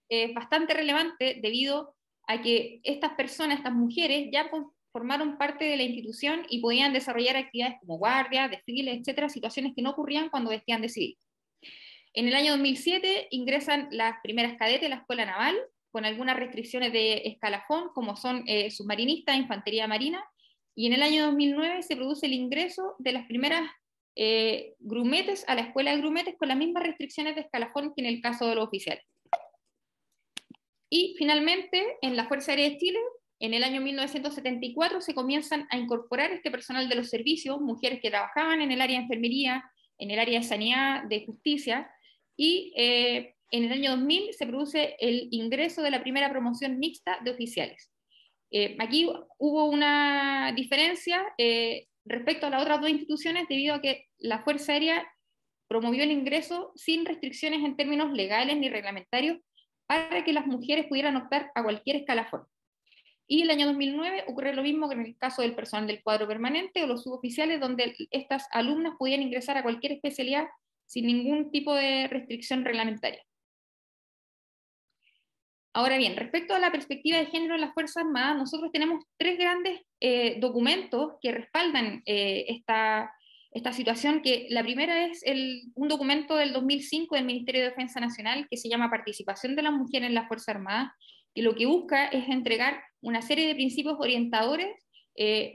es bastante relevante debido a que estas personas, estas mujeres, ya formaron parte de la institución y podían desarrollar actividades como guardias, desfiles, etcétera, situaciones que no ocurrían cuando vestían de civil. En el año 2007 ingresan las primeras cadetes a la Escuela Naval, con algunas restricciones de escalafón, como son submarinistas, infantería marina, y en el año 2009 se produce el ingreso de las primeras grumetes a la Escuela de Grumetes con las mismas restricciones de escalafón que en el caso de los oficiales. Y finalmente, en la Fuerza Aérea de Chile, en el año 1974 se comienzan a incorporar este personal de los servicios, mujeres que trabajaban en el área de enfermería, en el área de sanidad, de justicia, y en el año 2000 se produce el ingreso de la primera promoción mixta de oficiales. Aquí hubo una diferencia respecto a las otras dos instituciones debido a que la Fuerza Aérea promovió el ingreso sin restricciones en términos legales ni reglamentarios para que las mujeres pudieran optar a cualquier escalafón. Y el año 2009 ocurre lo mismo que en el caso del personal del cuadro permanente o los suboficiales, donde estas alumnas podían ingresar a cualquier especialidad sin ningún tipo de restricción reglamentaria. Ahora bien, respecto a la perspectiva de género en las Fuerzas Armadas, nosotros tenemos tres grandes documentos que respaldan esta situación, que la primera es un documento del 2005 del Ministerio de Defensa Nacional que se llama Participación de las Mujeres en las Fuerzas Armadas, que lo que busca es entregar una serie de principios orientadores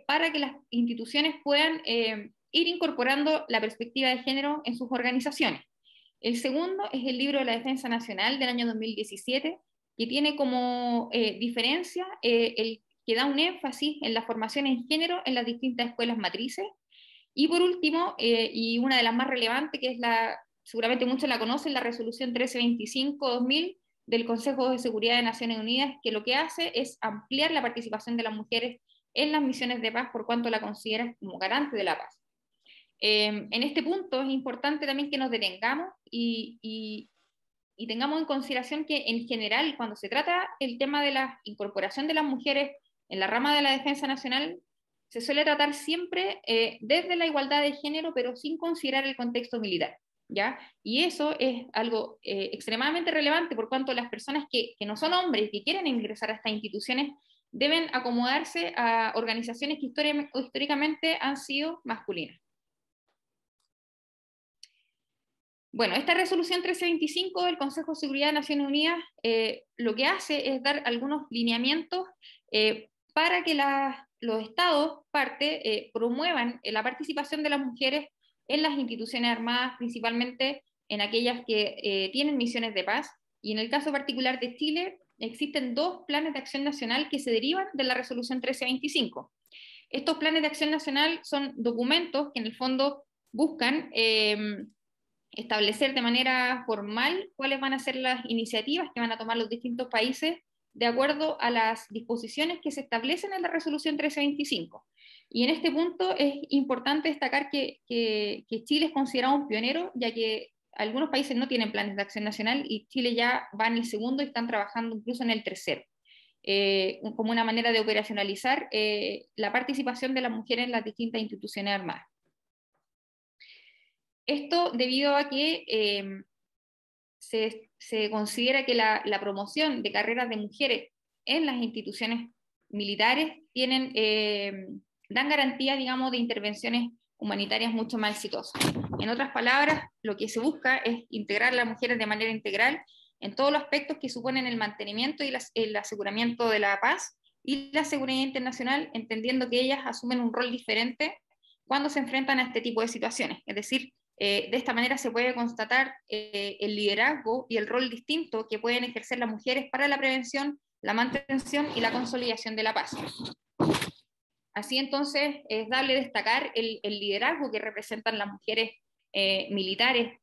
para que las instituciones puedan ir incorporando la perspectiva de género en sus organizaciones. El segundo es el libro de la Defensa Nacional del año 2017, que tiene como diferencia el que da un énfasis en la formación en género en las distintas escuelas matrices. Y por último, y una de las más relevantes, que es seguramente muchos la conocen, la resolución 1325-2000 del Consejo de Seguridad de Naciones Unidas, que lo que hace es ampliar la participación de las mujeres en las misiones de paz por cuanto la considera como garante de la paz. En este punto es importante también que nos detengamos y tengamos en consideración que en general cuando se trata el tema de la incorporación de las mujeres en la rama de la defensa nacional, se suele tratar siempre desde la igualdad de género, pero sin considerar el contexto militar, ¿ya? Y eso es algo extremadamente relevante por cuanto las personas que no son hombres y que quieren ingresar a estas instituciones deben acomodarse a organizaciones que históricamente han sido masculinas. Bueno, esta resolución 1325 del Consejo de Seguridad de Naciones Unidas lo que hace es dar algunos lineamientos para que los estados parte promuevan la participación de las mujeres en las instituciones armadas, principalmente en aquellas que tienen misiones de paz. Y en el caso particular de Chile, existen dos planes de acción nacional que se derivan de la resolución 1325. Estos planes de acción nacional son documentos que en el fondo buscan establecer de manera formal cuáles van a ser las iniciativas que van a tomar los distintos países de acuerdo a las disposiciones que se establecen en la resolución 1325. Y en este punto es importante destacar que Chile es considerado un pionero, ya que algunos países no tienen planes de acción nacional y Chile ya va en el segundo y están trabajando incluso en el tercero, como una manera de operacionalizar la participación de las mujeres en las distintas instituciones armadas. Esto debido a que se considera que la promoción de carreras de mujeres en las instituciones militares dan garantía, digamos, de intervenciones humanitarias mucho más exitosas. En otras palabras, lo que se busca es integrar a las mujeres de manera integral en todos los aspectos que suponen el mantenimiento y el aseguramiento de la paz y la seguridad internacional, entendiendo que ellas asumen un rol diferente cuando se enfrentan a este tipo de situaciones. Es decir, de esta manera se puede constatar el liderazgo y el rol distinto que pueden ejercer las mujeres para la prevención, la mantención y la consolidación de la paz. Así entonces es dable destacar el liderazgo que representan las mujeres militares,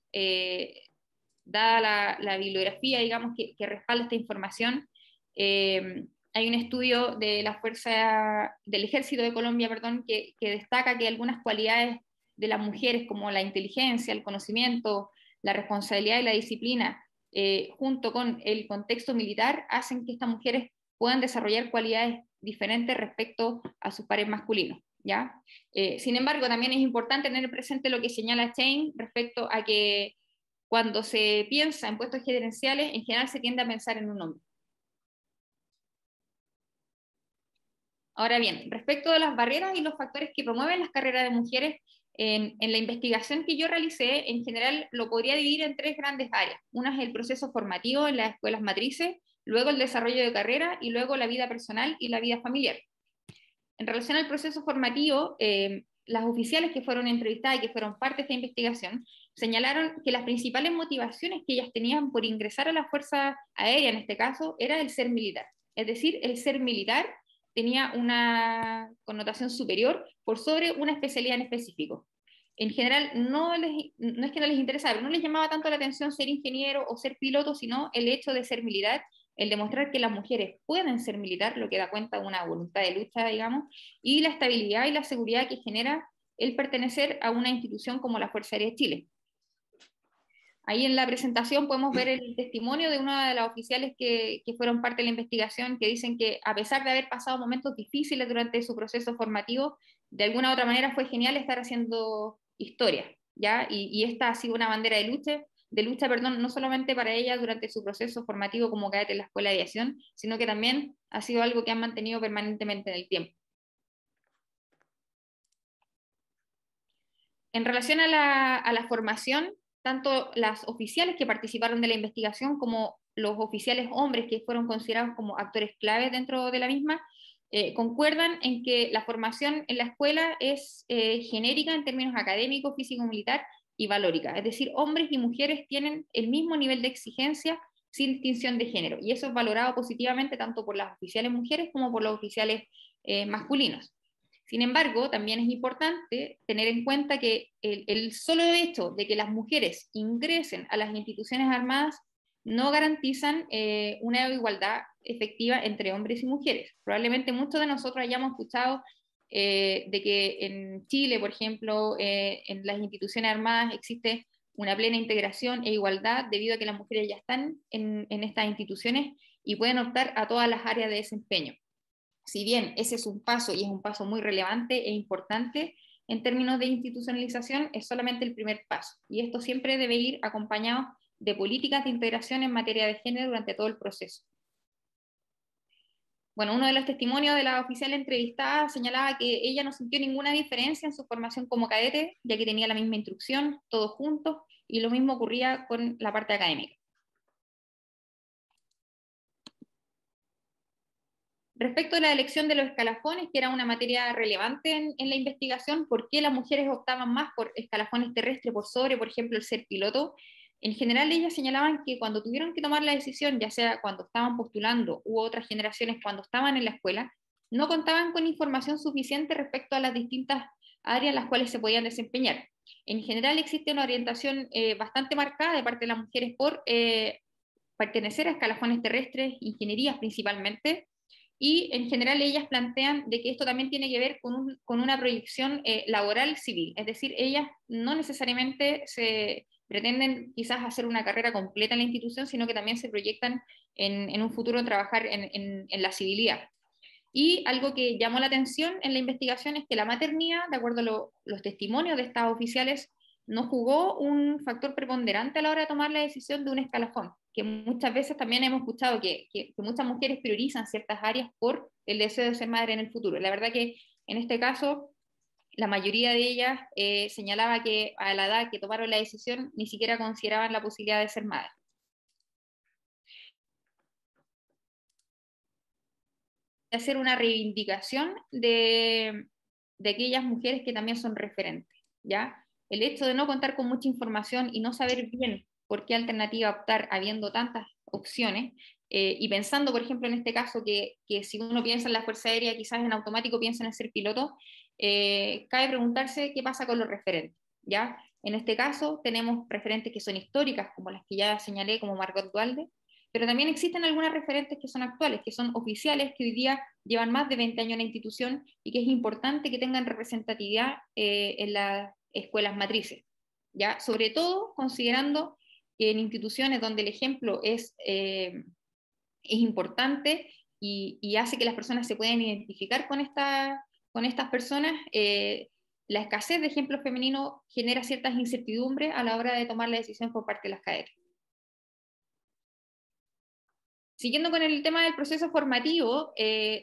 dada la bibliografía, digamos, que respalda esta información. Hay un estudio de la Fuerza del Ejército de Colombia, perdón, que destaca que algunas cualidades de las mujeres, como la inteligencia, el conocimiento, la responsabilidad y la disciplina, junto con el contexto militar, hacen que estas mujeres puedan desarrollar cualidades diferentes respecto a sus pares masculinos, ¿ya? Sin embargo, también es importante tener presente lo que señala Chain respecto a que cuando se piensa en puestos gerenciales, en general se tiende a pensar en un hombre. Ahora bien, respecto de las barreras y los factores que promueven las carreras de mujeres, en la investigación que yo realicé, en general lo podría dividir en tres grandes áreas. Una es el proceso formativo en las escuelas matrices, luego el desarrollo de carrera y luego la vida personal y la vida familiar. En relación al proceso formativo, las oficiales que fueron entrevistadas y que fueron parte de esta investigación señalaron que las principales motivaciones que ellas tenían por ingresar a la Fuerza Aérea, en este caso, era el ser militar. Es decir, el ser militar tenía una connotación superior por sobre una especialidad en específico. En general, no es que no les interesaba, pero no les llamaba tanto la atención ser ingeniero o ser piloto, sino el hecho de ser militar, el demostrar que las mujeres pueden ser militar, lo que da cuenta de una voluntad de lucha, digamos, y la estabilidad y la seguridad que genera el pertenecer a una institución como la Fuerza Aérea de Chile. Ahí en la presentación podemos ver el testimonio de una de las oficiales que fueron parte de la investigación, que dicen que a pesar de haber pasado momentos difíciles durante su proceso formativo, de alguna u otra manera fue genial estar haciendo historia, ¿ya? Y esta ha sido una bandera de lucha, perdón, no solamente para ella durante su proceso formativo como cadete en la Escuela de Aviación, sino que también ha sido algo que han mantenido permanentemente en el tiempo. En relación a la formación, tanto las oficiales que participaron de la investigación como los oficiales hombres que fueron considerados como actores claves dentro de la misma, concuerdan en que la formación en la escuela es genérica en términos académicos, físico-militar y valórica. Es decir, hombres y mujeres tienen el mismo nivel de exigencia sin distinción de género. Y eso es valorado positivamente tanto por las oficiales mujeres como por los oficiales masculinos. Sin embargo, también es importante tener en cuenta que el solo hecho de que las mujeres ingresen a las instituciones armadas no garantizan una igualdad efectiva entre hombres y mujeres. Probablemente muchos de nosotros hayamos escuchado de que en Chile, por ejemplo, en las instituciones armadas existe una plena integración e igualdad debido a que las mujeres ya están en estas instituciones y pueden optar a todas las áreas de desempeño. Si bien ese es un paso y es un paso muy relevante e importante, en términos de institucionalización es solamente el primer paso. Y esto siempre debe ir acompañado de políticas de integración en materia de género durante todo el proceso. Bueno, uno de los testimonios de la oficial entrevistada señalaba que ella no sintió ninguna diferencia en su formación como cadete, ya que tenía la misma instrucción, todos juntos, y lo mismo ocurría con la parte académica. Respecto a la elección de los escalafones, que era una materia relevante en la investigación, ¿por qué las mujeres optaban más por escalafones terrestres por sobre, por ejemplo, el ser piloto? En general, ellas señalaban que cuando tuvieron que tomar la decisión, ya sea cuando estaban postulando u otras generaciones cuando estaban en la escuela, no contaban con información suficiente respecto a las distintas áreas en las cuales se podían desempeñar. En general, existe una orientación bastante marcada de parte de las mujeres por pertenecer a escalafones terrestres, ingenierías principalmente, y en general ellas plantean de que esto también tiene que ver con una proyección laboral civil, es decir, ellas no necesariamente se pretenden quizás hacer una carrera completa en la institución, sino que también se proyectan en un futuro trabajar en la civilidad. Y algo que llamó la atención en la investigación es que la maternidad, de acuerdo a los testimonios de estas oficiales, no jugó un factor preponderante a la hora de tomar la decisión de un escalafón, que muchas veces también hemos escuchado que muchas mujeres priorizan ciertas áreas por el deseo de ser madre en el futuro. La verdad que en este caso, la mayoría de ellas señalaba que a la edad que tomaron la decisión ni siquiera consideraban la posibilidad de ser madre. Hacer una reivindicación de aquellas mujeres que también son referentes, ¿ya? El hecho de no contar con mucha información y no saber bien por qué alternativa optar habiendo tantas opciones, y pensando, por ejemplo, en este caso, que si uno piensa en la Fuerza Aérea, quizás en automático piensa en ser piloto, cabe preguntarse qué pasa con los referentes, ¿ya? En este caso tenemos referentes que son históricas, como las que ya señalé, como Margot Duhalde, pero también existen algunas referentes que son actuales, que son oficiales, que hoy día llevan más de 20 años en la institución y que es importante que tengan representatividad en las escuelas matrices, ¿ya? Sobre todo considerando que en instituciones donde el ejemplo es importante y hace que las personas se puedan identificar con estas personas, la escasez de ejemplos femeninos genera ciertas incertidumbres a la hora de tomar la decisión por parte de las cadetes. Siguiendo con el tema del proceso formativo,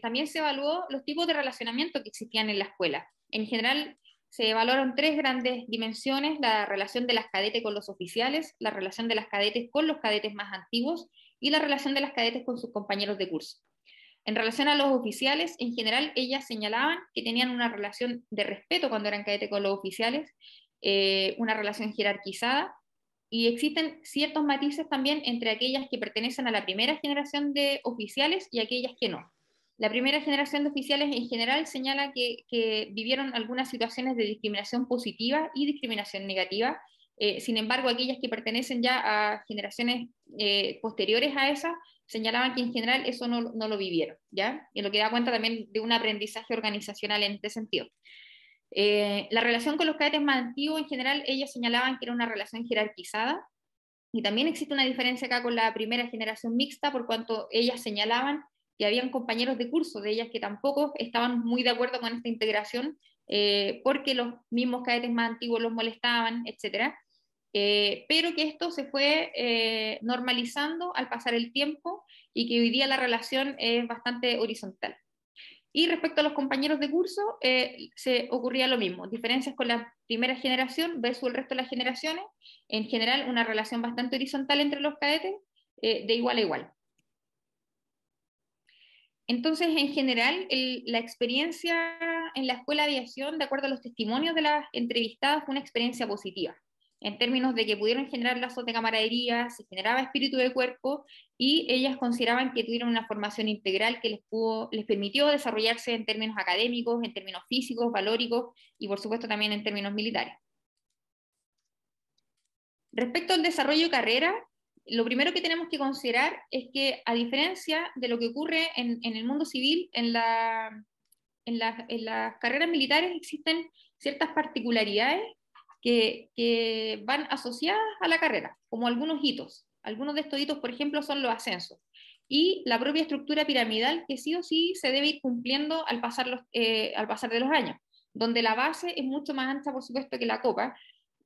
también se evaluó los tipos de relacionamiento que existían en la escuela. En general, se evaluaron tres grandes dimensiones: la relación de las cadetes con los oficiales, la relación de las cadetes con los cadetes más antiguos y la relación de las cadetes con sus compañeros de curso. En relación a los oficiales, en general, ellas señalaban que tenían una relación de respeto cuando eran cadetes con los oficiales, una relación jerarquizada, y existen ciertos matices también entre aquellas que pertenecen a la primera generación de oficiales y aquellas que no. La primera generación de oficiales en general señala que vivieron algunas situaciones de discriminación positiva y discriminación negativa. Sin embargo, aquellas que pertenecen ya a generaciones posteriores a esa señalaban que en general eso no lo vivieron, ¿ya? Y lo que da cuenta también de un aprendizaje organizacional en este sentido. La relación con los cadetes más antiguos, en general, ellas señalaban que era una relación jerarquizada, y también existe una diferencia acá con la primera generación mixta, por cuanto ellas señalaban que habían compañeros de curso de ellas que tampoco estaban muy de acuerdo con esta integración, porque los mismos cadetes más antiguos los molestaban, etcétera. Pero que esto se fue normalizando al pasar el tiempo, y que hoy día la relación es bastante horizontal. Y respecto a los compañeros de curso, se ocurría lo mismo: diferencias con la primera generación versus el resto de las generaciones. En general, una relación bastante horizontal entre los cadetes, de igual a igual. Entonces, en general, la experiencia en la escuela de aviación, de acuerdo a los testimonios de las entrevistadas, fue una experiencia positiva, en términos de que pudieron generar lazos de camaradería, se generaba espíritu de cuerpo, y ellas consideraban que tuvieron una formación integral que les permitió desarrollarse en términos académicos, en términos físicos, valóricos, y por supuesto también en términos militares. Respecto al desarrollo de carrera, lo primero que tenemos que considerar es que, a diferencia de lo que ocurre en el mundo civil, en las carreras militares existen ciertas particularidades que van asociadas a la carrera, como algunos hitos. Algunos de estos hitos, por ejemplo, son los ascensos y la propia estructura piramidal, que sí o sí se debe ir cumpliendo al pasar de los años, donde la base es mucho más ancha, por supuesto, que la copa,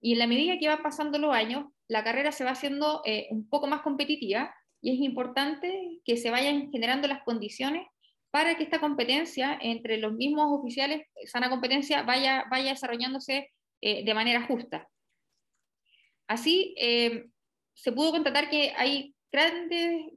y en la medida que van pasando los años, la carrera se va haciendo un poco más competitiva, y es importante que se vayan generando las condiciones para que esta competencia entre los mismos oficiales, sana competencia, vaya desarrollándose de manera justa. Así, se pudo constatar que hay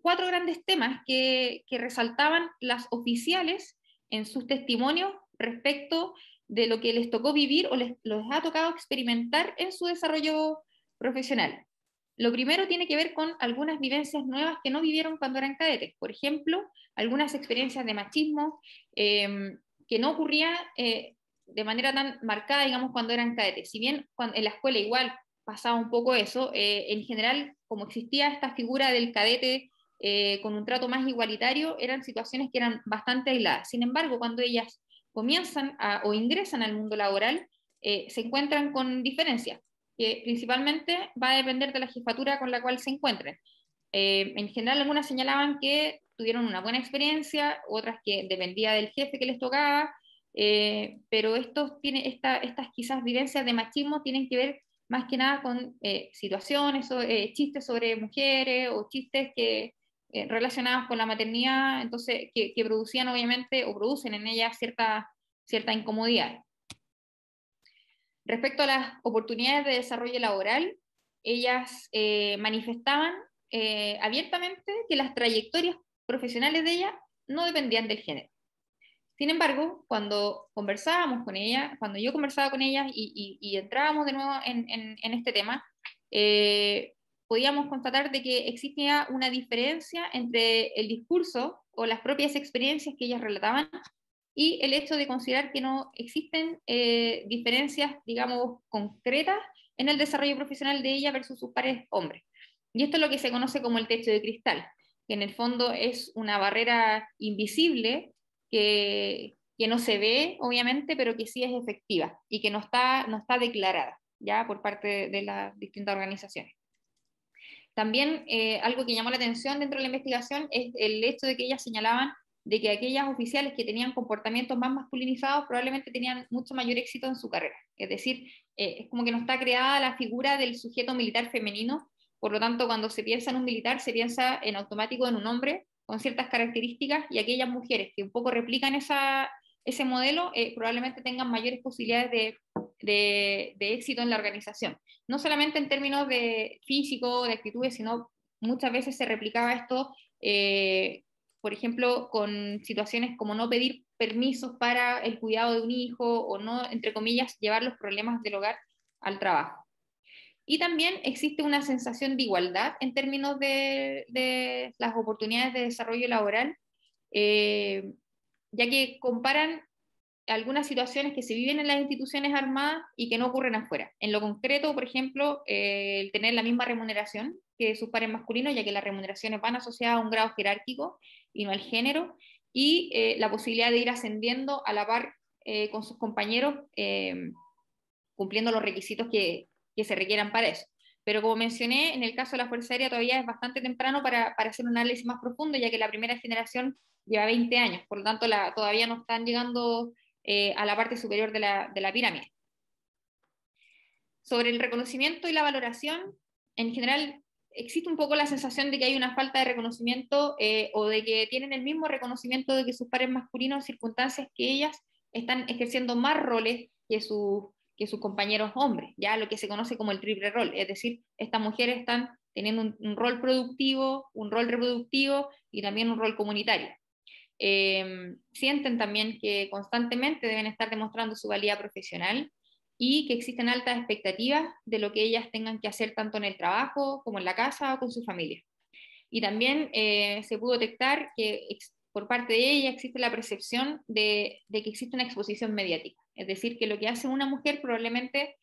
cuatro grandes temas que resaltaban las oficiales en sus testimonios respecto de lo que les tocó vivir o les ha tocado experimentar en su desarrollo profesional. Lo primero tiene que ver con algunas vivencias nuevas que no vivieron cuando eran cadetes. Por ejemplo, algunas experiencias de machismo que no ocurría de manera tan marcada, digamos, cuando eran cadetes. Si bien en la escuela igual pasaba un poco eso, en general, como existía esta figura del cadete con un trato más igualitario, eran situaciones que eran bastante aisladas. Sin embargo, cuando ellas comienzan o ingresan al mundo laboral, se encuentran con diferencias, que principalmente va a depender de la jefatura con la cual se encuentren. En general, algunas señalaban que tuvieron una buena experiencia, otras que dependía del jefe que les tocaba, pero estas quizás vivencias de machismo tienen que ver más que nada con situaciones o chistes sobre mujeres, o chistes relacionados con la maternidad, entonces que producían obviamente o producen en ellas cierta incomodidad. Respecto a las oportunidades de desarrollo laboral, ellas manifestaban abiertamente que las trayectorias profesionales de ellas no dependían del género. Sin embargo, cuando yo conversaba con ellas y entrábamos de nuevo en este tema, podíamos constatar de que existía una diferencia entre el discurso o las propias experiencias que ellas relataban y el hecho de considerar que no existen diferencias, digamos, concretas en el desarrollo profesional de ella versus sus pares hombres. Y esto es lo que se conoce como el techo de cristal, que en el fondo es una barrera invisible que no se ve, obviamente, pero que sí es efectiva y que no está declarada ya por parte de las distintas organizaciones. También algo que llamó la atención dentro de la investigación es el hecho de que ellas señalaban de que aquellas oficiales que tenían comportamientos más masculinizados probablemente tenían mucho mayor éxito en su carrera. Es decir, es como que no está creada la figura del sujeto militar femenino, por lo tanto, cuando se piensa en un militar, se piensa en automático en un hombre con ciertas características, y aquellas mujeres que un poco replican ese modelo probablemente tengan mayores posibilidades de éxito en la organización. No solamente en términos de físico, de actitudes, sino muchas veces se replicaba esto, por ejemplo, con situaciones como no pedir permisos para el cuidado de un hijo, o no, entre comillas, llevar los problemas del hogar al trabajo. Y también existe una sensación de igualdad en términos de las oportunidades de desarrollo laboral, eh, ya que comparan algunas situaciones que se viven en las instituciones armadas y que no ocurren afuera. En lo concreto, por ejemplo, el tener la misma remuneración que sus pares masculinos, ya que las remuneraciones van asociadas a un grado jerárquico y no al género, y la posibilidad de ir ascendiendo a la par con sus compañeros, cumpliendo los requisitos que se requieran para eso. Pero como mencioné, en el caso de la Fuerza Aérea todavía es bastante temprano para hacer un análisis más profundo, ya que la primera generación lleva 20 años, por lo tanto todavía no están llegando a la parte superior de la pirámide. Sobre el reconocimiento y la valoración, en general existe un poco la sensación de que hay una falta de reconocimiento, o de que tienen el mismo reconocimiento de que sus pares masculinos en circunstancias que ellas están ejerciendo más roles que sus compañeros hombres, ya lo que se conoce como el triple rol, es decir, estas mujeres están teniendo un rol productivo, un rol reproductivo y también un rol comunitario. Sienten también que constantemente deben estar demostrando su valía profesional, y que existen altas expectativas de lo que ellas tengan que hacer tanto en el trabajo como en la casa o con su familia. Y también se pudo detectar que por parte de ella existe la percepción de que existe una exposición mediática, es decir, que lo que hace una mujer probablemente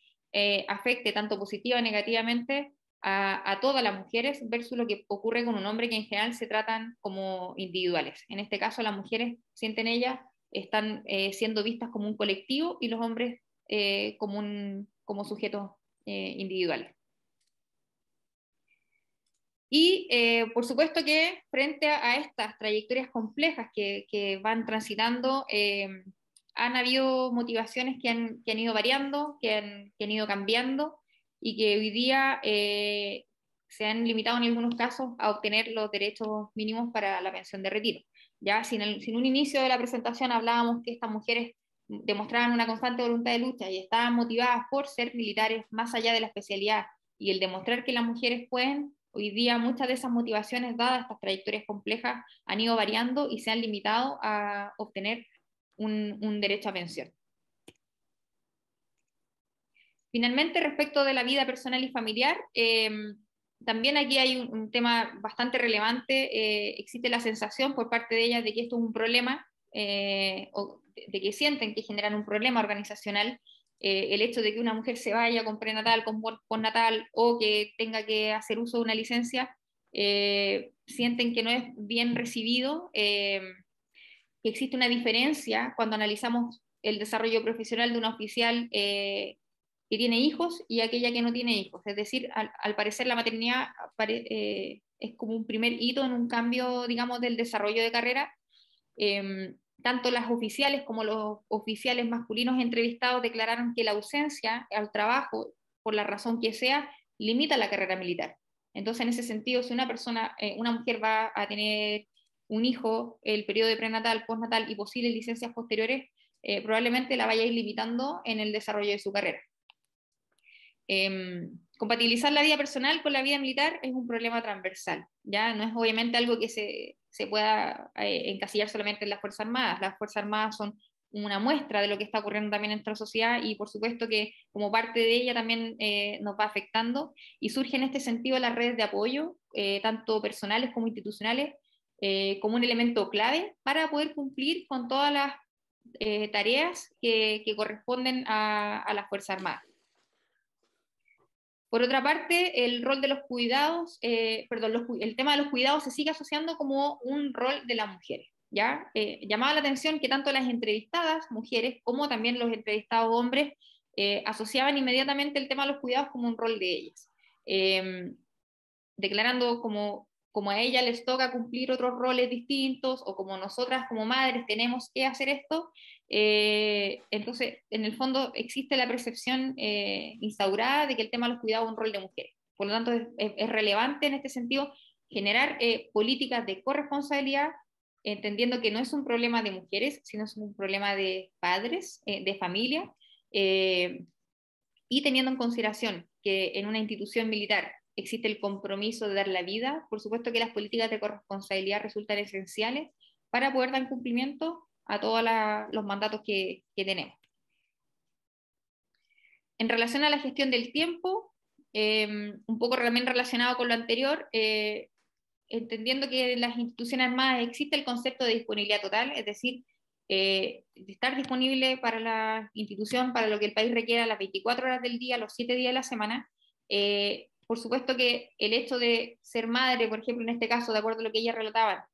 afecte tanto positiva o negativamente a todas las mujeres, versus lo que ocurre con un hombre, que en general se tratan como individuales. En este caso, las mujeres sienten ellas están siendo vistas como un colectivo, y los hombres como sujetos individuales. Y por supuesto que frente a estas trayectorias complejas que van transitando, han habido motivaciones que han ido variando, que han ido cambiando, y que hoy día se han limitado en algunos casos a obtener los derechos mínimos para la pensión de retiro. Ya sin un inicio de la presentación hablábamos que estas mujeres demostraban una constante voluntad de lucha y estaban motivadas por ser militares más allá de la especialidad, y el demostrar que las mujeres pueden. Hoy día muchas de esas motivaciones, dadas estas trayectorias complejas, han ido variando y se han limitado a obtener un derecho a pensión. Finalmente, respecto de la vida personal y familiar, también aquí hay un tema bastante relevante. Existe la sensación por parte de ellas de que esto es un problema, o de que sienten que generan un problema organizacional, el hecho de que una mujer se vaya con prenatal, con postnatal, o que tenga que hacer uso de una licencia, sienten que no es bien recibido, que existe una diferencia cuando analizamos el desarrollo profesional de una oficial que tiene hijos y aquella que no tiene hijos. Es decir, al parecer la maternidad es como un primer hito en un cambio, digamos, del desarrollo de carrera. Tanto las oficiales como los oficiales masculinos entrevistados declararon que la ausencia al trabajo, por la razón que sea, limita la carrera militar. Entonces, en ese sentido, si una mujer va a tener un hijo, el periodo de prenatal, postnatal y posibles licencias posteriores, probablemente la vaya a ir limitando en el desarrollo de su carrera. Compatibilizar la vida personal con la vida militar es un problema transversal, ¿ya? No es obviamente algo que se pueda encasillar solamente en las Fuerzas Armadas. Las Fuerzas Armadas son una muestra de lo que está ocurriendo también en nuestra sociedad, y por supuesto que como parte de ella también nos va afectando, y surge en este sentido las redes de apoyo, tanto personales como institucionales, como un elemento clave para poder cumplir con todas las tareas que corresponden a las Fuerzas Armadas. Por otra parte, el rol de los cuidados, el tema de los cuidados se sigue asociando como un rol de las mujeres, ¿ya? Llamaba la atención que tanto las entrevistadas mujeres como también los entrevistados hombres asociaban inmediatamente el tema de los cuidados como un rol de ellas, declarando como como a ella les toca cumplir otros roles distintos, o como nosotras como madres tenemos que hacer esto, entonces en el fondo existe la percepción instaurada de que el tema de los cuidados es un rol de mujeres. Por lo tanto, es relevante en este sentido generar políticas de corresponsabilidad, entendiendo que no es un problema de mujeres, sino es un problema de padres, de familia, eh, y teniendo en consideración que en una institución militar existe el compromiso de dar la vida, por supuesto que las políticas de corresponsabilidad resultan esenciales para poder dar cumplimiento a todos los mandatos que tenemos. En relación a la gestión del tiempo, un poco también relacionado con lo anterior, entendiendo que en las instituciones armadas existe el concepto de disponibilidad total, es decir, de estar disponible para la institución, para lo que el país requiera, las 24 horas del día, los 7 días de la semana. Por supuesto que el hecho de ser madre, por ejemplo, en este caso, de acuerdo a lo que ella relataba,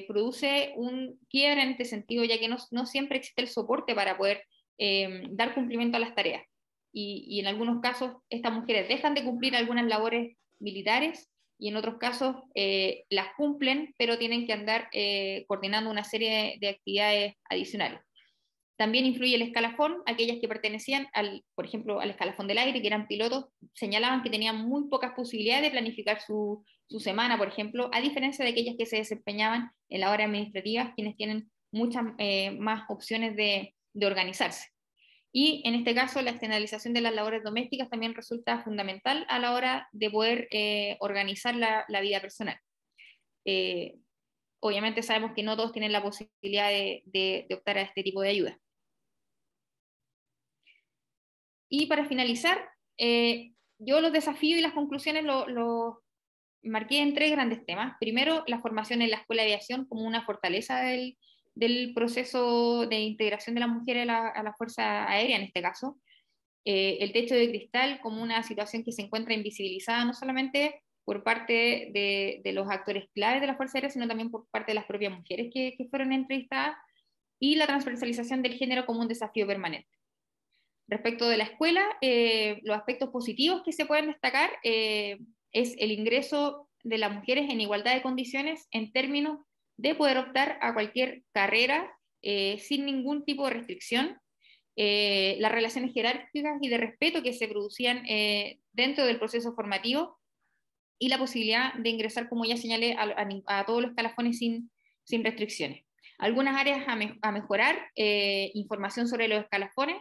produce un quiebre en este sentido, ya que no siempre existe el soporte para poder dar cumplimiento a las tareas. Y en algunos casos, estas mujeres dejan de cumplir algunas labores militares y en otros casos las cumplen, pero tienen que andar coordinando una serie de actividades adicionales. También influye el escalafón. Aquellas que pertenecían, por ejemplo, al escalafón del aire, que eran pilotos, señalaban que tenían muy pocas posibilidades de planificar su semana, por ejemplo, a diferencia de aquellas que se desempeñaban en la hora administrativa, quienes tienen muchas más opciones de organizarse. Y en este caso, la externalización de las labores domésticas también resulta fundamental a la hora de poder organizar la vida personal. Eh, Obviamente sabemos que no todos tienen la posibilidad de optar a este tipo de ayuda. Y para finalizar, yo los desafíos y las conclusiones los marqué en tres grandes temas. Primero, la formación en la Escuela de Aviación como una fortaleza del proceso de integración de las mujeres a la Fuerza Aérea, en este caso. El techo de cristal como una situación que se encuentra invisibilizada no solamente por parte de los actores claves de la Fuerza Aérea, sino también por parte de las propias mujeres que fueron entrevistadas, y la transversalización del género como un desafío permanente. Respecto de la escuela, los aspectos positivos que se pueden destacar es el ingreso de las mujeres en igualdad de condiciones en términos de poder optar a cualquier carrera sin ningún tipo de restricción, las relaciones jerárquicas y de respeto que se producían dentro del proceso formativo y la posibilidad de ingresar, como ya señalé, a todos los escalafones sin restricciones. Algunas áreas a mejorar, información sobre los escalafones,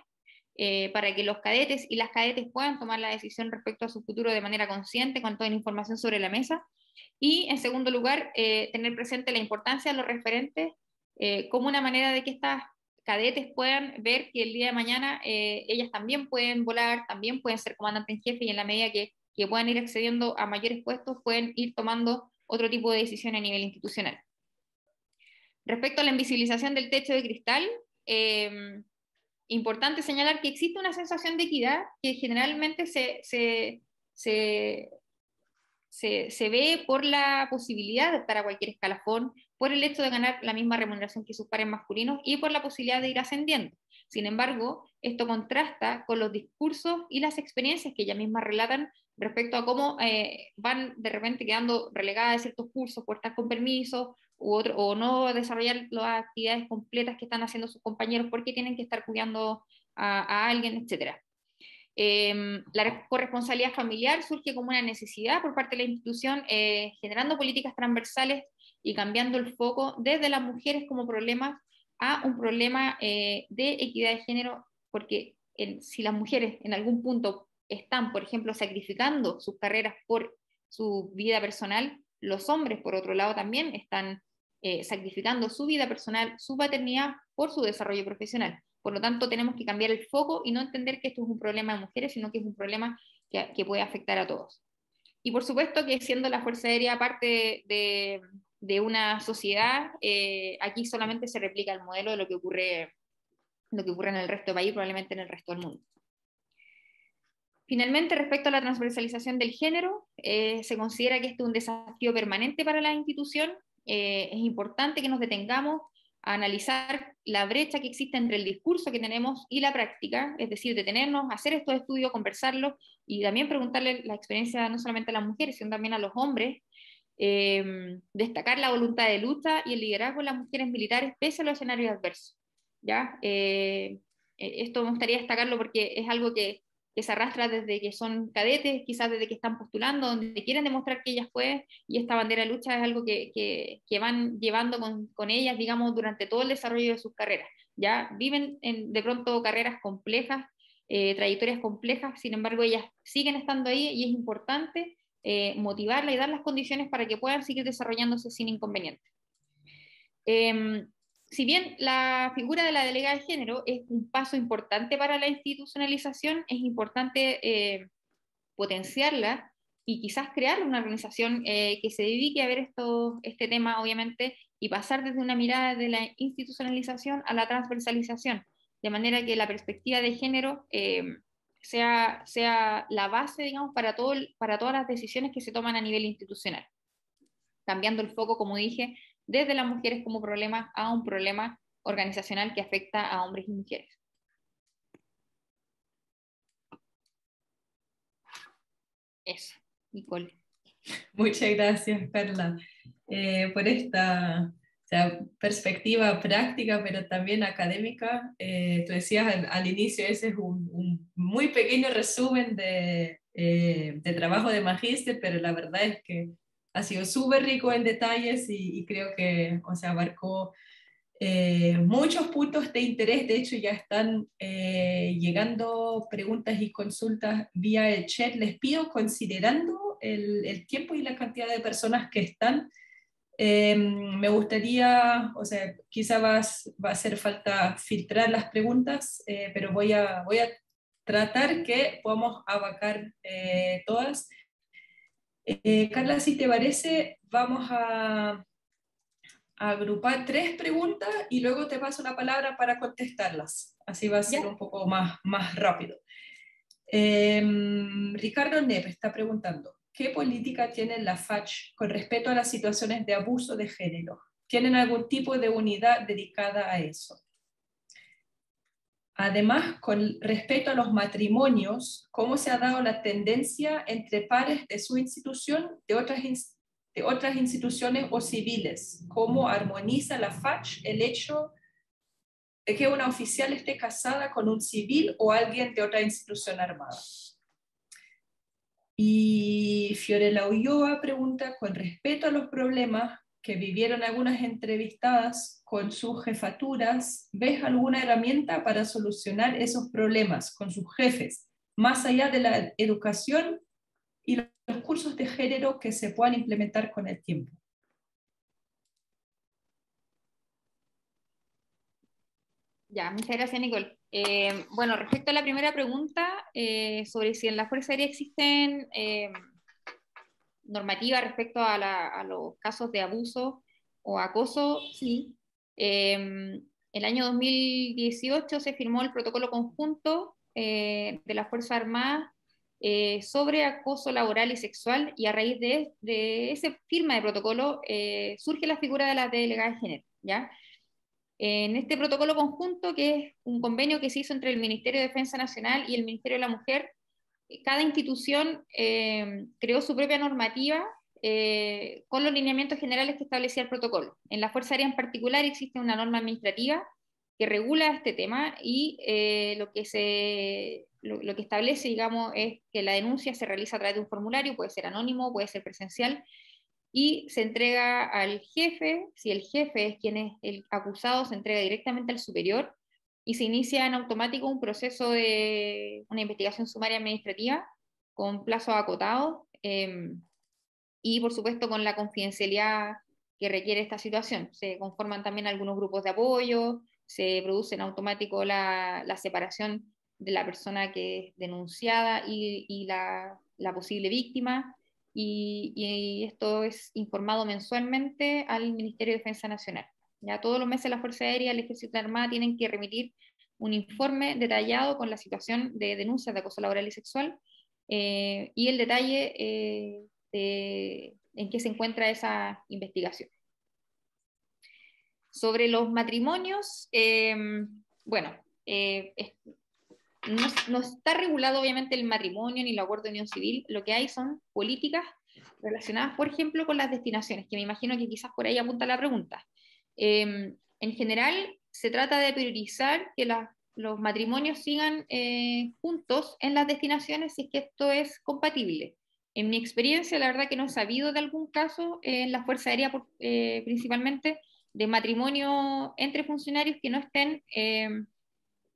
para que los cadetes y las cadetes puedan tomar la decisión respecto a su futuro de manera consciente, con toda la información sobre la mesa. Y en segundo lugar, tener presente la importancia de los referentes como una manera de que estas cadetes puedan ver que el día de mañana ellas también pueden volar, también pueden ser comandante en jefe, y en la medida que puedan ir accediendo a mayores puestos, pueden ir tomando otro tipo de decisiones a nivel institucional. Respecto a la invisibilización del techo de cristal, importante señalar que existe una sensación de equidad que generalmente se ve por la posibilidad de optar a cualquier escalafón, por el hecho de ganar la misma remuneración que sus pares masculinos y por la posibilidad de ir ascendiendo. Sin embargo, esto contrasta con los discursos y las experiencias que ellas mismas relatan respecto a cómo van de repente quedando relegadas de ciertos cursos por estar con permiso o no desarrollar las actividades completas que están haciendo sus compañeros porque tienen que estar cuidando a alguien, etcétera. La corresponsabilidad familiar surge como una necesidad por parte de la institución, generando políticas transversales y cambiando el foco desde las mujeres como problemas a un problema de equidad de género, porque si las mujeres en algún punto están, por ejemplo, sacrificando sus carreras por su vida personal, los hombres, por otro lado, también están sacrificando su vida personal, su paternidad, por su desarrollo profesional. Por lo tanto, tenemos que cambiar el foco y no entender que esto es un problema de mujeres, sino que es un problema que puede afectar a todos. Y por supuesto que siendo la Fuerza Aérea parte de una sociedad, aquí solamente se replica el modelo de lo que ocurre en el resto del país, probablemente en el resto del mundo. Finalmente, respecto a la transversalización del género, se considera que este es un desafío permanente para la institución. Es importante que nos detengamos a analizar la brecha que existe entre el discurso que tenemos y la práctica, es decir, detenernos, hacer estos estudios, conversarlos y también preguntarle la experiencia no solamente a las mujeres, sino también a los hombres, destacar la voluntad de lucha y el liderazgo de las mujeres militares pese a los escenarios adversos. ¿Ya? Esto me gustaría destacarlo porque es algo que se arrastra desde que son cadetes, quizás desde que están postulando, donde quieren demostrar que ellas pueden, y esta bandera de lucha es algo que van llevando con ellas, digamos, durante todo el desarrollo de sus carreras. ¿Ya? Viven de pronto carreras complejas, trayectorias complejas, sin embargo ellas siguen estando ahí y es importante motivarla y dar las condiciones para que puedan seguir desarrollándose sin inconvenientes. Si bien la figura de la delegada de género es un paso importante para la institucionalización, es importante potenciarla y quizás crear una organización que se dedique a ver este tema, obviamente, y pasar desde una mirada de la institucionalización a la transversalización, de manera que la perspectiva de género sea la base, digamos, para todas las decisiones que se toman a nivel institucional, cambiando el foco, como dije, desde las mujeres como problema a un problema organizacional que afecta a hombres y mujeres. Eso, Nicole. Muchas gracias, Carla, por esta, o sea, perspectiva práctica, pero también académica. Tú decías al inicio, ese es un muy pequeño resumen de trabajo de magíster, pero la verdad es que ha sido súper rico en detalles y creo que, o sea, abarcó muchos puntos de interés. De hecho, ya están llegando preguntas y consultas vía el chat. Les pido, considerando el tiempo y la cantidad de personas que están, me gustaría, o sea, quizá va a hacer falta filtrar las preguntas, pero voy a tratar que podamos abarcar todas. Carla, si te parece, vamos a agrupar tres preguntas y luego te paso la palabra para contestarlas. Así va a ser ¿Ya? un poco más rápido. Ricardo Nepe está preguntando, ¿qué política tiene la FACH con respecto a las situaciones de abuso de género? ¿Tienen algún tipo de unidad dedicada a eso? Además, con respecto a los matrimonios, ¿cómo se ha dado la tendencia entre pares de su institución, de otras instituciones o civiles? ¿Cómo armoniza la FACH el hecho de que una oficial esté casada con un civil o alguien de otra institución armada? Y Fiorella Ulloa pregunta, con respecto a los problemas que vivieron algunas entrevistadas con sus jefaturas, ¿ves alguna herramienta para solucionar esos problemas con sus jefes, más allá de la educación y los cursos de género que se puedan implementar con el tiempo? Ya, muchas gracias, Nicole. Bueno, respecto a la primera pregunta, sobre si en la Fuerza Aérea existen normativas respecto a los casos de abuso o acoso, sí. El año 2018 se firmó el protocolo conjunto de las Fuerzas Armadas sobre acoso laboral y sexual, y a raíz de esa firma de protocolo surge la figura de la delegada de género, ¿ya? En este protocolo conjunto, que es un convenio que se hizo entre el Ministerio de Defensa Nacional y el Ministerio de la Mujer, cada institución creó su propia normativa con los lineamientos generales que establecía el protocolo. En la Fuerza Aérea en particular existe una norma administrativa que regula este tema y lo que establece, digamos, es que la denuncia se realiza a través de un formulario, puede ser anónimo, puede ser presencial, y se entrega al jefe. Si el jefe es quien es el acusado, se entrega directamente al superior y se inicia en automático un proceso de una investigación sumaria administrativa con plazos acotados y por supuesto con la confidencialidad que requiere esta situación. Se conforman también algunos grupos de apoyo, se produce en automático la separación de la persona que es denunciada y la posible víctima, y esto es informado mensualmente al Ministerio de Defensa Nacional. Ya todos los meses la Fuerza Aérea y el Ejército de Armada tienen que remitir un informe detallado con la situación de denuncias de acoso laboral y sexual y el detalle en qué se encuentra esa investigación. Sobre los matrimonios, bueno, no está regulado obviamente el matrimonio ni el acuerdo de unión civil. Lo que hay son políticas relacionadas, por ejemplo, con las destinaciones, que me imagino que quizás por ahí apunta la pregunta. En general, se trata de priorizar que los matrimonios sigan juntos en las destinaciones si es que esto es compatible. En mi experiencia, la verdad que no he sabido de algún caso en la Fuerza Aérea principalmente de matrimonio entre funcionarios que no estén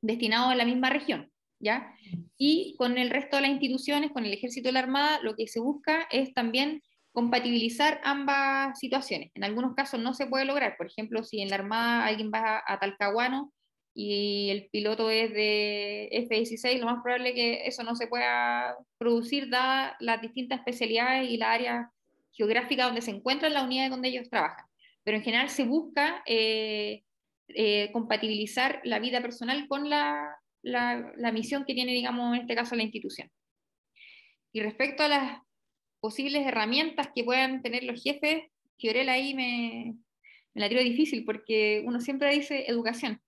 destinados a la misma región, ¿ya? Y con el resto de las instituciones, con el Ejército y la Armada, lo que se busca es también compatibilizar ambas situaciones. En algunos casos no se puede lograr, por ejemplo, si en la Armada alguien va a Talcahuano y el piloto es de F-16, lo más probable es que eso no se pueda producir dadas las distintas especialidades y la área geográfica donde se encuentran las unidades donde ellos trabajan. Pero en general se busca compatibilizar la vida personal con la misión que tiene, digamos, en este caso la institución. Y respecto a las posibles herramientas que puedan tener los jefes, Fiorella ahí me la tiro difícil porque uno siempre dice educación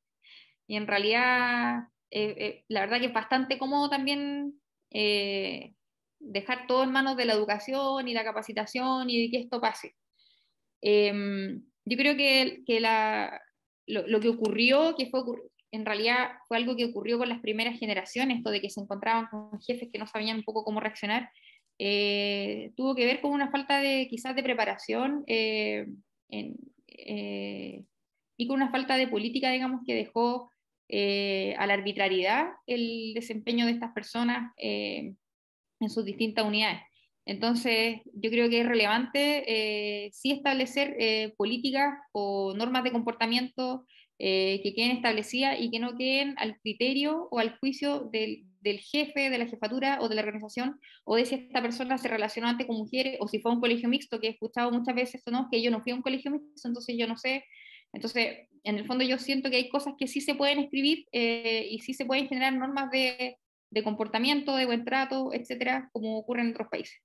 y en realidad la verdad que es bastante cómodo también dejar todo en manos de la educación y la capacitación y de que esto pase. Yo creo que lo que ocurrió, en realidad fue algo que ocurrió con las primeras generaciones, esto de que se encontraban con jefes que no sabían un poco cómo reaccionar, tuvo que ver con una falta de quizás de preparación en, eh, y con una falta de política, digamos, que dejó a la arbitrariedad el desempeño de estas personas en sus distintas unidades. Entonces, yo creo que es relevante sí establecer políticas o normas de comportamiento que queden establecidas y que no queden al criterio o al juicio del jefe, de la jefatura o de la organización, o de si esta persona se relacionó antes con mujeres o si fue a un colegio mixto, que he escuchado muchas veces esto, ¿no? Que yo no fui a un colegio mixto, entonces yo no sé. Entonces, en el fondo yo siento que hay cosas que sí se pueden escribir y sí se pueden generar normas de comportamiento, de buen trato, etcétera, como ocurre en otros países.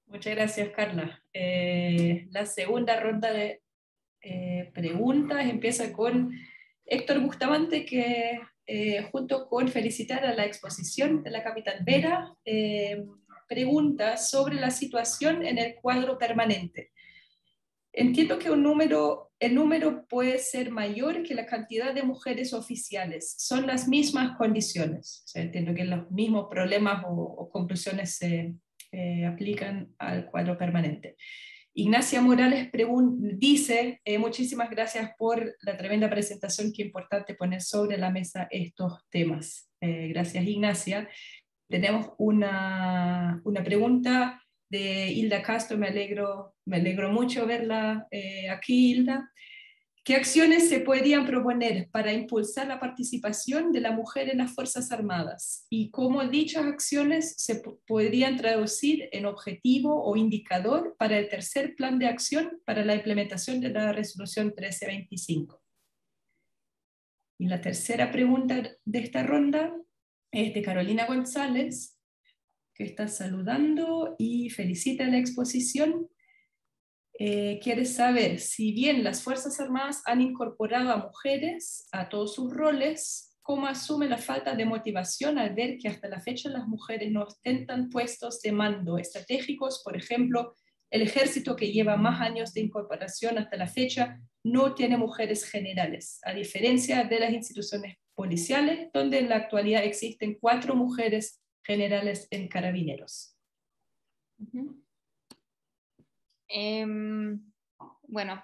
Muchas gracias, Carla. La segunda ronda de preguntas empieza con Héctor Bustamante, que junto con felicitar a la exposición de la capital Vera, pregunta sobre la situación en el cuadro permanente. Entiendo que el número puede ser mayor que la cantidad de mujeres oficiales. Son las mismas condiciones. O sea, entiendo que los mismos problemas o conclusiones se aplican al cuadro permanente. Ignacia Morales dice, muchísimas gracias por la tremenda presentación, qué importante poner sobre la mesa estos temas. Gracias, Ignacia. Tenemos una pregunta de Hilda Castro, me alegro mucho verla aquí, Hilda. ¿Qué acciones se podrían proponer para impulsar la participación de la mujer en las Fuerzas Armadas? Y cómo dichas acciones se podrían traducir en objetivo o indicador para el tercer plan de acción para la implementación de la resolución 1325. Y la tercera pregunta de esta ronda es de Carolina González, que está saludando y felicita la exposición. Quiere saber si bien las Fuerzas Armadas han incorporado a mujeres a todos sus roles, cómo asume la falta de motivación al ver que hasta la fecha las mujeres no ostentan puestos de mando estratégicos. Por ejemplo, el ejército, que lleva más años de incorporación hasta la fecha, no tiene mujeres generales, a diferencia de las instituciones policiales, donde en la actualidad existen 4 mujeres generales en carabineros. Uh-huh. Bueno,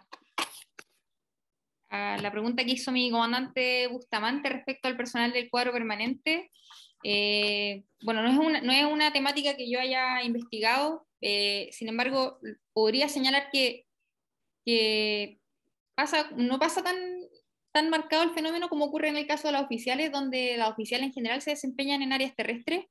a la pregunta que hizo mi comandante Bustamante respecto al personal del cuadro permanente, bueno, no es una temática que yo haya investigado, sin embargo, podría señalar que no pasa tan marcado el fenómeno como ocurre en el caso de las oficiales, donde las oficiales en general se desempeñan en áreas terrestres.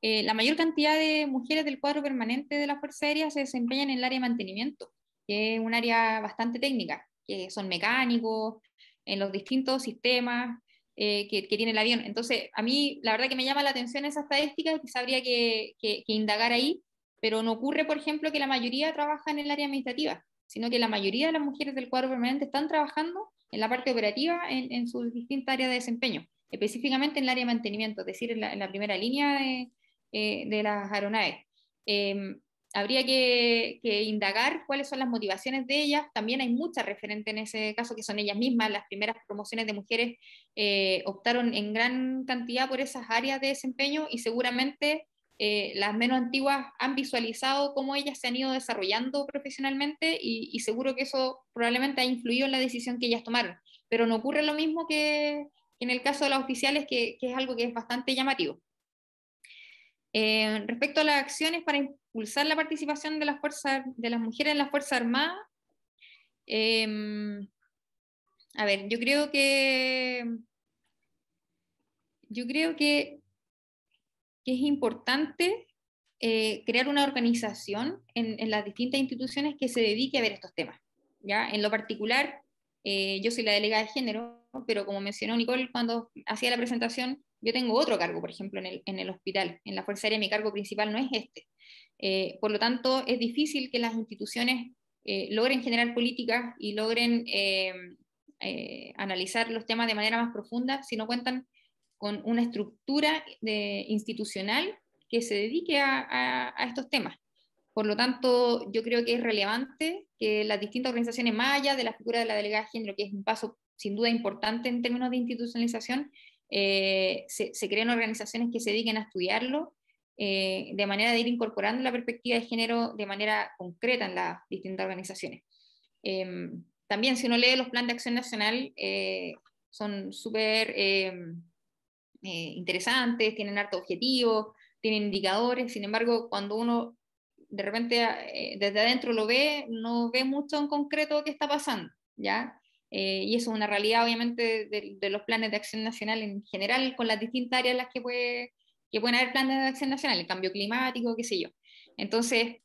La mayor cantidad de mujeres del cuadro permanente de la Fuerza Aérea se desempeñan en el área de mantenimiento, que es un área bastante técnica, que son mecánicos en los distintos sistemas que tiene el avión. Entonces, a mí la verdad que me llama la atención esa estadística, que habría que indagar ahí, pero no ocurre, por ejemplo, que la mayoría trabaja en el área administrativa, sino que la mayoría de las mujeres del cuadro permanente están trabajando en la parte operativa en sus distintas áreas de desempeño, específicamente en el área de mantenimiento, es decir, en la primera línea de las aeronaves. Habría que indagar cuáles son las motivaciones de ellas. También hay muchas referentes en ese caso que son ellas mismas. Las primeras promociones de mujeres optaron en gran cantidad por esas áreas de desempeño y seguramente las menos antiguas han visualizado cómo ellas se han ido desarrollando profesionalmente y seguro que eso probablemente ha influido en la decisión que ellas tomaron. Pero no ocurre lo mismo que en el caso de las oficiales, que es algo que es bastante llamativo. Respecto a las acciones para impulsar la participación de de las mujeres en las Fuerzas Armadas, eh, a ver, yo creo que es importante crear una organización en las distintas instituciones que se dedique a ver estos temas. ¿Ya? En lo particular, yo soy la delegada de género, pero como mencionó Nicole cuando hacía la presentación, yo tengo otro cargo, por ejemplo, en el hospital. En la Fuerza Aérea mi cargo principal no es este. Por lo tanto, es difícil que las instituciones logren generar políticas y logren analizar los temas de manera más profunda si no cuentan con una estructura institucional que se dedique a estos temas. Por lo tanto, yo creo que es relevante que las distintas organizaciones, más allá de la figura de la delegada de género, que es un paso sin duda importante en términos de institucionalización, se creen organizaciones que se dediquen a estudiarlo de manera de ir incorporando la perspectiva de género de manera concreta en las distintas organizaciones. También, si uno lee los planes de acción nacional, son súper interesantes, tienen harto objetivos, tienen indicadores. Sin embargo, cuando uno de repente desde adentro lo ve, no ve mucho en concreto qué está pasando, ¿ya? Y eso es una realidad, obviamente, de los planes de acción nacional en general, con las distintas áreas en las que pueden haber planes de acción nacional, el cambio climático, qué sé yo. Entonces,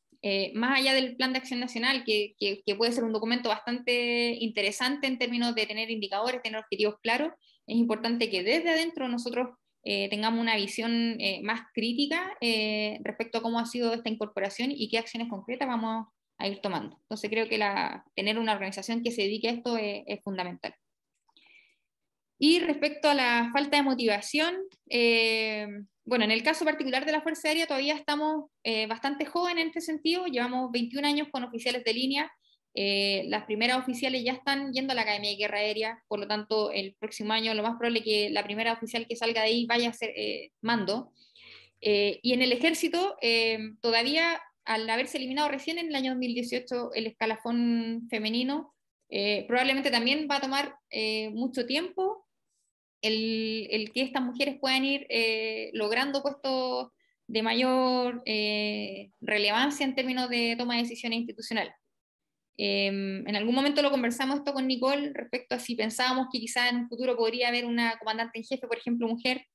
más allá del plan de acción nacional, que puede ser un documento bastante interesante en términos de tener indicadores, tener objetivos claros, es importante que desde adentro nosotros tengamos una visión más crítica respecto a cómo ha sido esta incorporación y qué acciones concretas vamos a ir tomando. Entonces creo que tener una organización que se dedique a esto es fundamental. Y respecto a la falta de motivación, bueno, en el caso particular de la Fuerza Aérea todavía estamos bastante jóvenes en este sentido, llevamos 21 años con oficiales de línea, las primeras oficiales ya están yendo a la Academia de Guerra Aérea, por lo tanto el próximo año lo más probable es que la primera oficial que salga de ahí vaya a ser mando. Y en el ejército, todavía al haberse eliminado recién en el año 2018 el escalafón femenino, probablemente también va a tomar mucho tiempo el que estas mujeres puedan ir logrando puestos de mayor relevancia en términos de toma de decisiones institucionales. En algún momento lo conversamos esto con Nicole respecto a si pensábamos que quizá en un futuro podría haber una comandante en jefe, por ejemplo, mujer.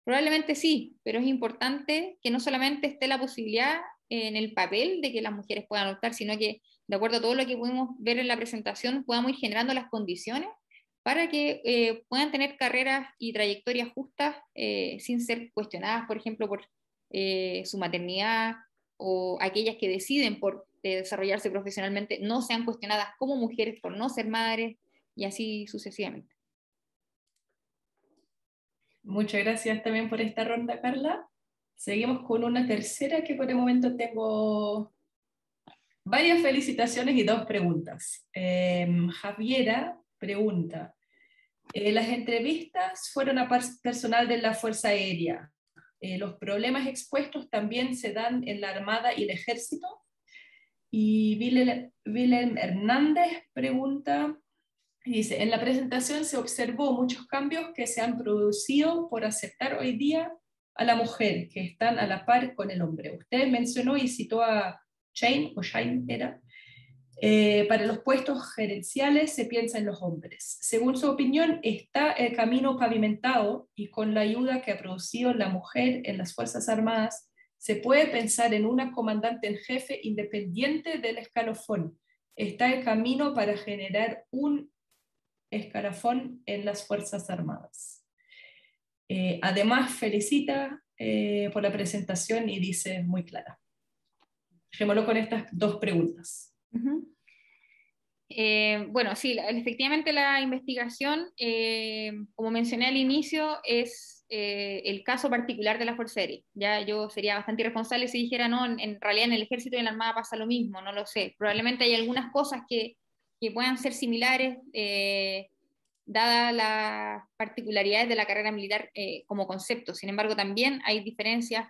Probablemente sí, pero es importante que no solamente esté la posibilidad en el papel de que las mujeres puedan optar, sino que, de acuerdo a todo lo que pudimos ver en la presentación, podamos ir generando las condiciones para que puedan tener carreras y trayectorias justas sin ser cuestionadas, por ejemplo, por su maternidad, o aquellas que deciden por desarrollarse profesionalmente no sean cuestionadas como mujeres por no ser madres, y así sucesivamente. Muchas gracias también por esta ronda, Carla. Seguimos con una tercera que por el momento tengo varias felicitaciones y dos preguntas. Javiera pregunta, las entrevistas fueron a personal de la Fuerza Aérea. ¿Los problemas expuestos también se dan en la Armada y el Ejército? Y Wilhelm Hernández pregunta, dice, en la presentación se observó muchos cambios que se han producido por aceptar hoy día a la mujer, que están a la par con el hombre. Usted mencionó y citó a Shane era, para los puestos gerenciales se piensa en los hombres. Según su opinión, ¿está el camino pavimentado y con la ayuda que ha producido la mujer en las Fuerzas Armadas, se puede pensar en una comandante en jefe independiente del escalafón? ¿Está el camino para generar un escalafón en las Fuerzas Armadas? Además, felicita por la presentación y dice muy clara. Dejémoslo con estas dos preguntas. Bueno, sí, efectivamente la investigación, como mencioné al inicio, es el caso particular de la Fuerza Aérea. Ya yo sería bastante irresponsable si dijera, no, en realidad en el Ejército y en la Armada pasa lo mismo, no lo sé. Probablemente hay algunas cosas que puedan ser similares, dadas las particularidades de la carrera militar como concepto. Sin embargo, también hay diferencias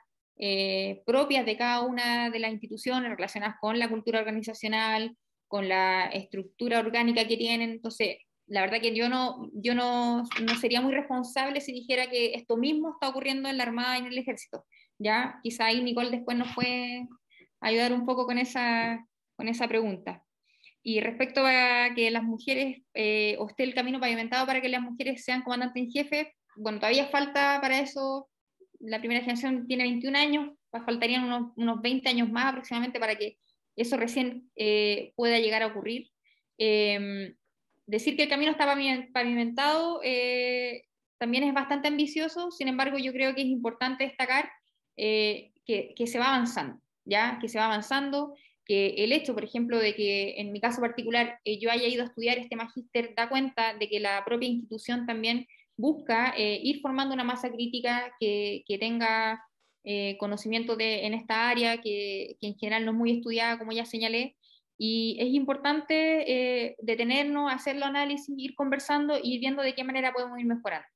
propias de cada una de las instituciones relacionadas con la cultura organizacional, con la estructura orgánica que tienen. Entonces, la verdad que yo no sería muy responsable si dijera que esto mismo está ocurriendo en la Armada y en el Ejército. ¿Ya? Quizá ahí Nicole después nos puede ayudar un poco con esa pregunta. Y respecto a que las mujeres, o esté el camino pavimentado para que las mujeres sean comandantes en jefe, bueno, todavía falta para eso. La primera generación tiene 21 años, faltarían unos 20 años más aproximadamente para que eso recién pueda llegar a ocurrir. Decir que el camino está pavimentado también es bastante ambicioso. Sin embargo, yo creo que es importante destacar que se va avanzando, ¿ya? Que se va avanzando, que el hecho, por ejemplo, de que en mi caso particular yo haya ido a estudiar este magíster da cuenta de que la propia institución también busca ir formando una masa crítica que tenga conocimiento en esta área, que en general no es muy estudiada, como ya señalé, y es importante detenernos, hacer el análisis, ir conversando y ir viendo de qué manera podemos ir mejorando.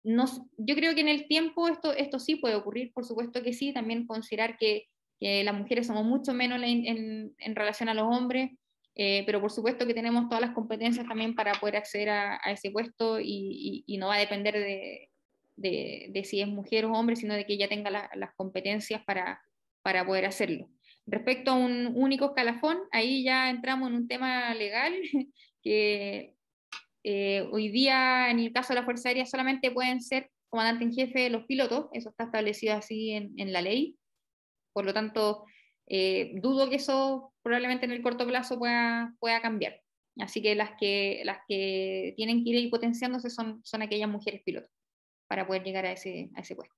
Yo creo que en el tiempo esto sí puede ocurrir, por supuesto que sí, también considerar que las mujeres somos mucho menos en relación a los hombres, pero por supuesto que tenemos todas las competencias también para poder acceder a ese puesto y no va a depender de si es mujer o hombre, sino de que ella tenga las competencias para poder hacerlo. Respecto a un único escalafón, ahí ya entramos en un tema legal que hoy día, en el caso de la Fuerza Aérea, solamente pueden ser comandante en jefe los pilotos, eso está establecido así en la ley. Por lo tanto, dudo que eso probablemente en el corto plazo pueda cambiar. Así que las que tienen que ir ahí potenciándose son aquellas mujeres pilotos para poder llegar a ese puesto.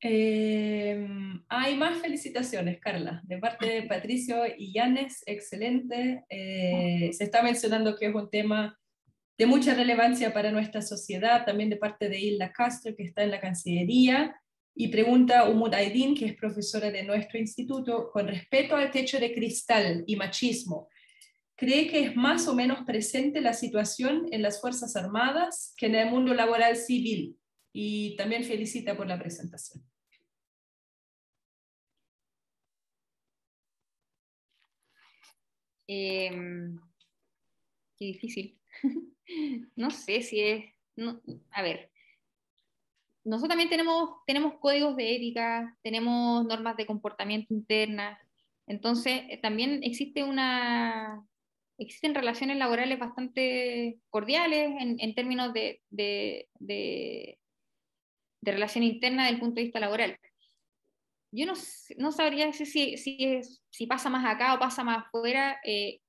Hay más felicitaciones, Carla, de parte de Patricio y Yanes, excelente. Se está mencionando que es un tema de mucha relevancia para nuestra sociedad, también de parte de Hilda Castro, que está en la Cancillería, y pregunta Umut Aydin, que es profesora de nuestro instituto, con respecto al techo de cristal y machismo, ¿cree que es más o menos presente la situación en las Fuerzas Armadas que en el mundo laboral civil? Y también felicita por la presentación. Eh, Qué difícil. No sé si es... No, a ver, nosotros también tenemos códigos de ética, tenemos normas de comportamiento internas, entonces también existen relaciones laborales bastante cordiales en términos de relación interna desde el punto de vista laboral. Yo no sabría decir si pasa más acá o pasa más afuera.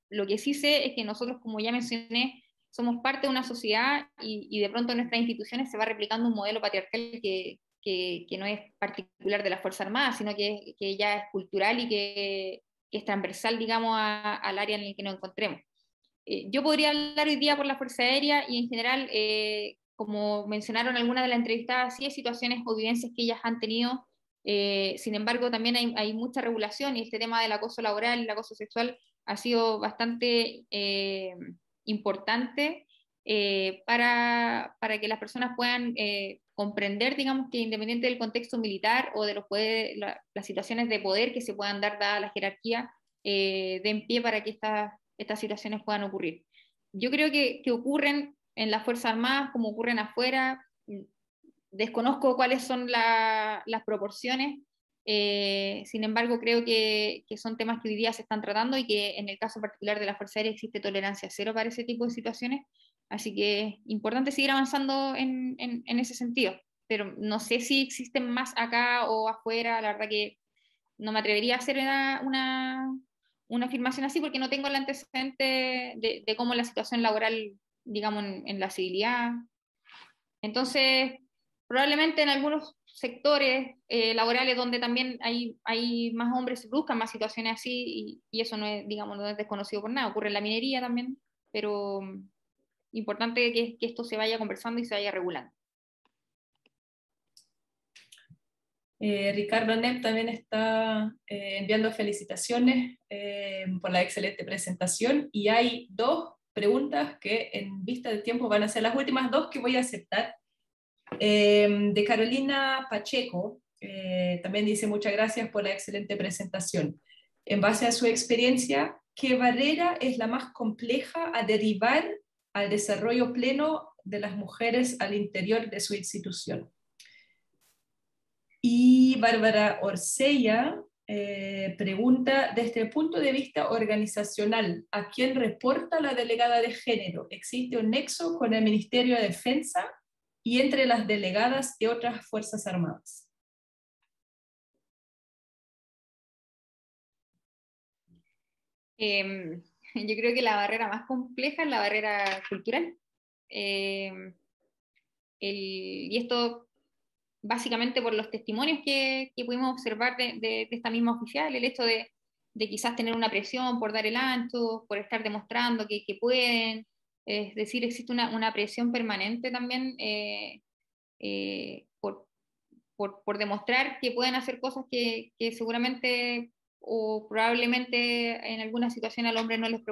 Lo que sí sé es que nosotros, como ya mencioné, somos parte de una sociedad y de pronto en nuestras instituciones se va replicando un modelo patriarcal que no es particular de las Fuerzas Armadas, sino que ya es cultural y que es transversal, digamos, al área en el que nos encontremos. Yo podría hablar hoy día por la Fuerza Aérea y en general, como mencionaron algunas de las entrevistadas, sí hay situaciones o vivencias que ellas han tenido. Sin embargo, también hay mucha regulación y este tema del acoso laboral y el acoso sexual ha sido bastante importante para que las personas puedan comprender, digamos, que independiente del contexto militar o de las situaciones de poder que se puedan dar dada la jerarquía, den pie para que estas situaciones puedan ocurrir. Yo creo que ocurren en las Fuerzas Armadas como ocurren afuera. Desconozco cuáles son las proporciones, sin embargo creo que son temas que hoy día se están tratando y que en el caso particular de la Fuerza Aérea existe tolerancia cero para ese tipo de situaciones, así que es importante seguir avanzando en ese sentido, pero no sé si existen más acá o afuera, la verdad que no me atrevería a hacer una afirmación así porque no tengo el antecedente de cómo es la situación laboral, digamos, en la civilidad. Entonces, probablemente en algunos sectores laborales donde también hay más hombres se buscan más situaciones así y eso no es, digamos, no es desconocido por nada. Ocurre en la minería también, pero importante que esto se vaya conversando y se vaya regulando. Ricardo Nepp también está enviando felicitaciones por la excelente presentación, y hay dos preguntas que en vista del tiempo van a ser las últimas dos que voy a aceptar. De Carolina Pacheco, también dice: muchas gracias por la excelente presentación. En base a su experiencia, ¿qué barrera es la más compleja a derivar al desarrollo pleno de las mujeres al interior de su institución? Y Bárbara Orcella pregunta: desde el punto de vista organizacional, ¿a quién reporta la delegada de género? ¿Existe un nexo con el Ministerio de Defensa y entre las delegadas de otras Fuerzas Armadas? Yo creo que la barrera más compleja es la barrera cultural. Y esto básicamente por los testimonios que pudimos observar de esta misma oficial, el hecho de quizás tener una presión por dar el ancho, por estar demostrando que pueden, es decir, existe una presión permanente también por demostrar que pueden hacer cosas que seguramente o probablemente en alguna situación al hombre no les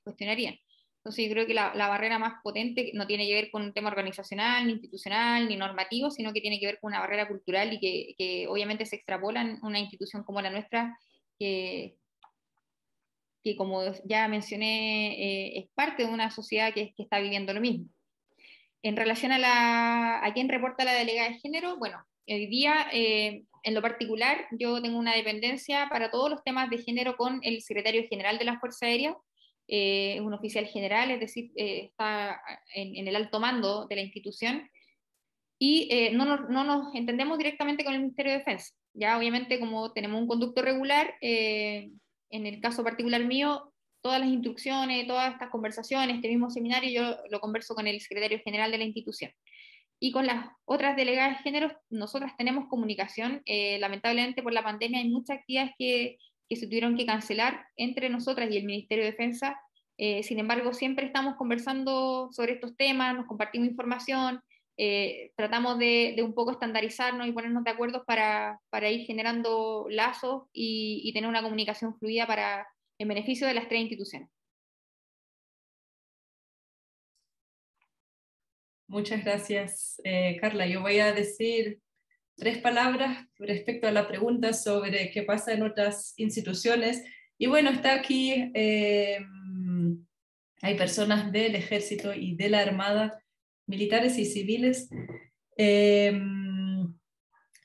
cuestionarían. Entonces yo creo que la barrera más potente no tiene que ver con un tema organizacional, ni institucional, ni normativo, sino que tiene que ver con una barrera cultural y que obviamente se extrapola en una institución como la nuestra, que, que como ya mencioné, es parte de una sociedad que está viviendo lo mismo. En relación a quién reporta la delegada de género, bueno, hoy día, en lo particular, yo tengo una dependencia para todos los temas de género con el secretario general de la Fuerza Aérea, es un oficial general, es decir, está en el alto mando de la institución, y no nos entendemos directamente con el Ministerio de Defensa. Ya obviamente como tenemos un conducto regular, en el caso particular mío, todas las instrucciones, todas estas conversaciones, este mismo seminario, yo lo converso con el secretario general de la institución. Y con las otras delegadas de género, nosotras tenemos comunicación. Lamentablemente por la pandemia hay muchas actividades que se tuvieron que cancelar entre nosotras y el Ministerio de Defensa. Sin embargo, siempre estamos conversando sobre estos temas, nos compartimos información, tratamos de un poco estandarizarnos y ponernos de acuerdo para ir generando lazos y tener una comunicación fluida en beneficio de las tres instituciones. Muchas gracias, Carla. Yo voy a decir tres palabras respecto a la pregunta sobre qué pasa en otras instituciones. Y bueno, está aquí, hay personas del Ejército y de la Armada, militares y civiles.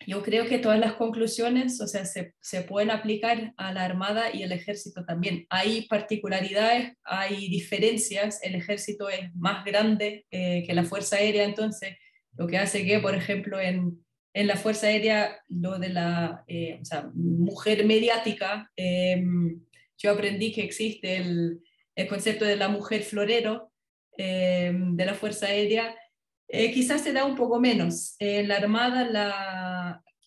Yo creo que todas las conclusiones, o sea, se pueden aplicar a la Armada y al Ejército también. Hay particularidades, hay diferencias. El Ejército es más grande que la Fuerza Aérea, entonces lo que hace que, por ejemplo, en la Fuerza Aérea, lo de la o sea, mujer mediática, yo aprendí que existe el concepto de la mujer florero de la Fuerza Aérea. Quizás se da un poco menos. En la Armada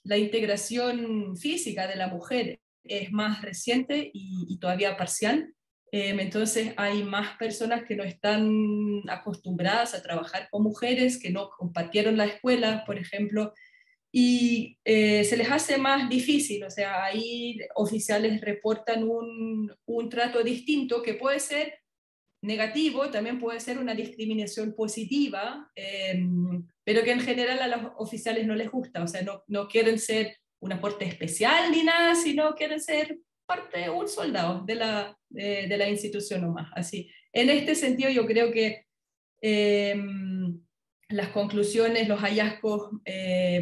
la integración física de la mujer es más reciente y todavía parcial. Entonces hay más personas que no están acostumbradas a trabajar con mujeres, que no compartieron la escuela, por ejemplo, y se les hace más difícil. O sea, ahí oficiales reportan un trato distinto que puede ser negativo, también puede ser una discriminación positiva, pero que en general a los oficiales no les gusta. O sea, no quieren ser un aporte especial ni nada, sino quieren ser parte, un soldado de la institución nomás. Así, en este sentido yo creo que las conclusiones, los hallazgos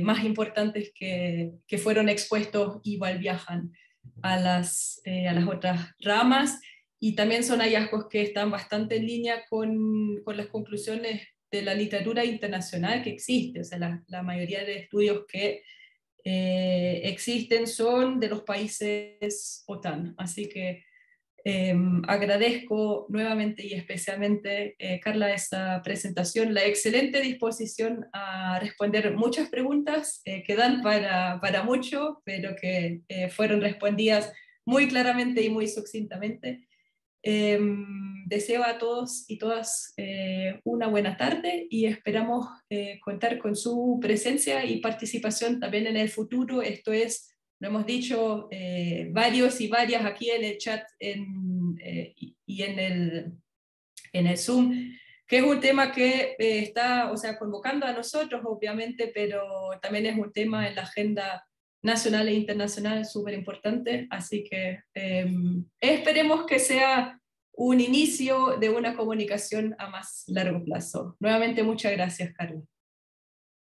más importantes que fueron expuestos igual viajan a las otras ramas, y también son hallazgos que están bastante en línea con las conclusiones de la literatura internacional que existe. O sea, la mayoría de estudios que existen son de los países OTAN. Así que agradezco nuevamente y especialmente, Carla, esta presentación, la excelente disposición a responder muchas preguntas que dan para mucho, pero que fueron respondidas muy claramente y muy sucintamente. Deseo a todos y todas una buena tarde y esperamos contar con su presencia y participación también en el futuro. Esto es, lo hemos dicho varios y varias aquí en el chat y en el Zoom, que es un tema que está, o sea, convocando a nosotros, obviamente, pero también es un tema en la agenda nacional e internacional súper importante, así que esperemos que sea un inicio de una comunicación a más largo plazo. Nuevamente, muchas gracias, Carlos.